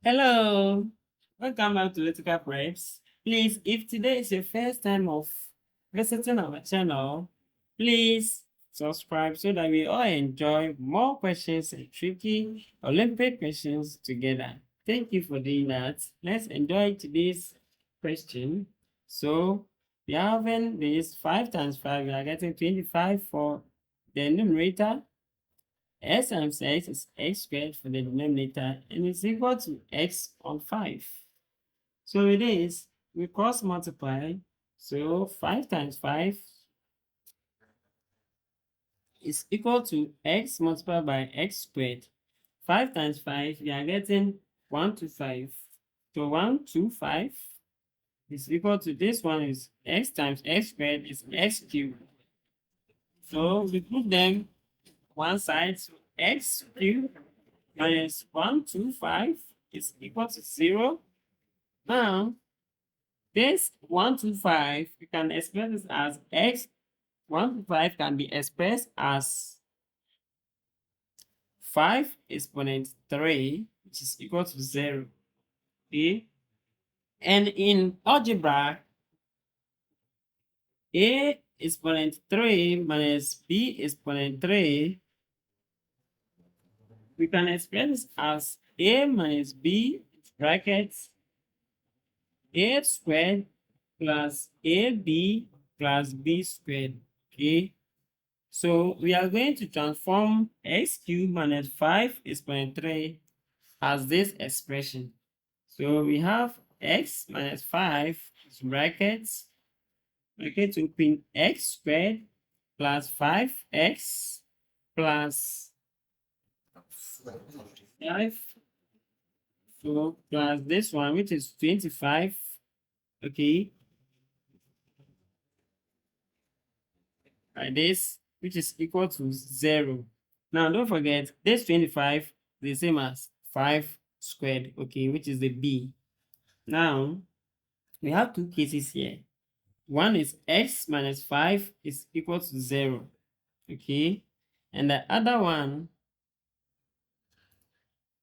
Hello, welcome back to Lytical Preps. Please, if today is your first time of visiting our channel, please subscribe so that we all enjoy more questions and tricky Olympic questions together. Thank you for doing that. Let's enjoy today's question. So, we are having this 5 times 5, we are getting 25 for the numerator. S times x is x squared for the denominator and it's equal to x on 5. So it is, we cross multiply. So 5 times 5 is equal to x multiplied by x squared. 5 times 5, we are getting 125. So 125 is equal to this one is x times x squared is x cubed. So we put them one side, so x cubed minus 125 is equal to 0. Now, this 125, you can express this as x. 125 can be expressed as 5 exponent 3, which is equal to 0. Okay? And in algebra, a exponent 3 minus b exponent 3, we can express this as a minus b brackets a squared plus ab plus b squared. Okay, so we are going to transform x cubed minus 5 exponent 3 as this expression. So we have x minus 5 brackets open x squared plus 5x plus 5, so plus this one, which is 25. Okay, like this, which is equal to 0. Now don't forget this 25 is the same as 5 squared, okay, which is the b. Now we have two cases here. One is x minus 5 is equal to 0, okay, and the other one,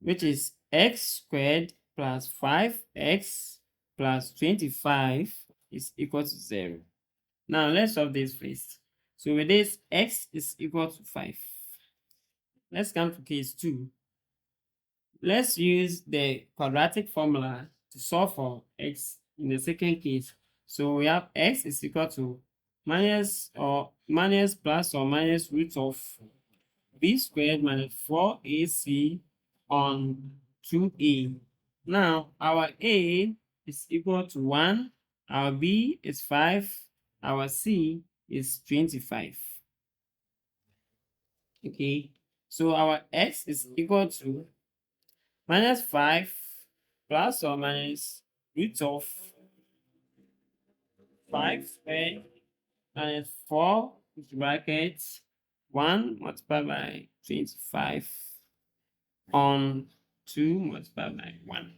which is x squared plus 5x plus 25 is equal to 0. Now let's solve this first. So with this, x is equal to 5. Let's come to case 2. Let's use the quadratic formula to solve for x in the second case. So we have x is equal to minus plus or minus root of b squared minus 4ac on 2a. Now our a is equal to 1, our b is 5, our c is 25. Okay, so our x is equal to minus 5 plus or minus root of 5 squared minus 4 brackets 1 multiplied by 25 on 2 multiplied by 1.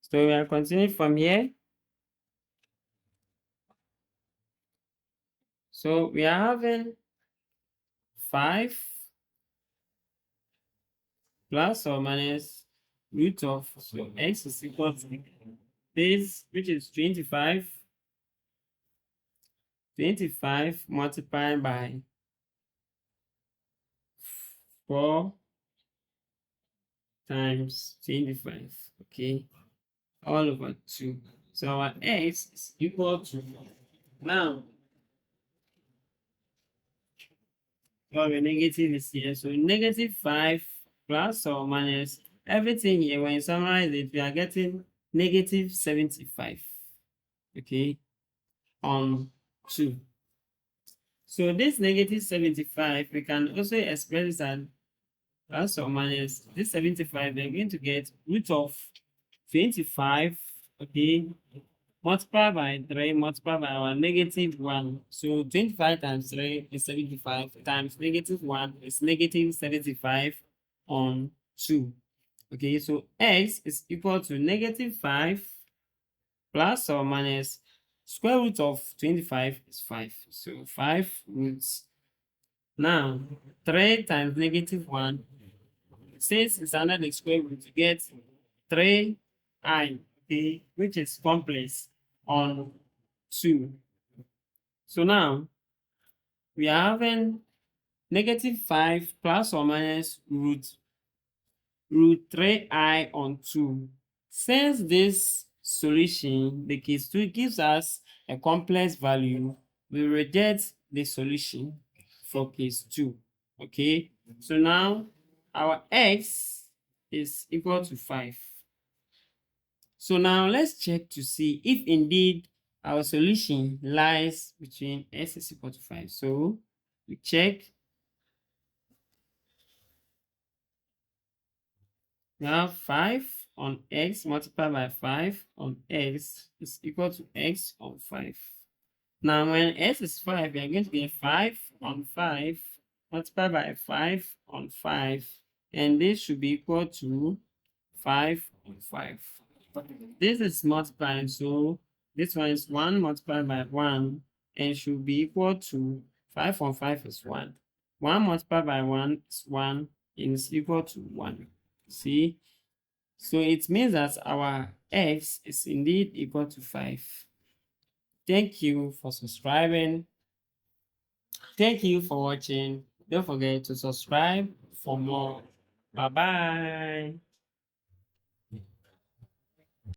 So we are continuing from here. So we are having 5 plus or minus root of, so x is equal to this, which is 25. 25 multiplied by 4 times 25, okay, all over 2. So our x is equal to, now, well, the negative is here, so negative 5 plus or minus everything here. When you summarize it, we are getting negative 75, okay, on 2. So this negative 75, we can also express as plus or minus this 75, we're going to get root of 25, okay, multiplied by 3, multiplied by our negative 1. So 25 times 3 is 75 times negative 1 is negative 75 on 2. Okay, so x is equal to negative 5 plus or minus square root of 25 is 5. So 5 roots. Now 3 times negative 1, since it's under the square root, you get 3i, okay, which is complex on 2. So now we are having -5 plus or minus root 3i on 2. Since this solution, the case 2, gives us a complex value, we reject the solution for case 2. Okay, so now our x is equal to 5. So now let's check to see if indeed our solution lies between x is equal to 5. So we check. We have 5 on x multiplied by 5 on x is equal to x on 5. Now when x is 5, we are going to get 5 on 5 multiplied by 5 on 5. And this should be equal to 5 on 5. This is multiplying, so this one is 1 multiplied by 1 and should be equal to 5 on 5 is 1. 1 multiplied by 1 is 1 and is equal to 1. See? So it means that our x is indeed equal to 5. Thank you for subscribing. Thank you for watching. Don't forget to subscribe for more. Bye-bye.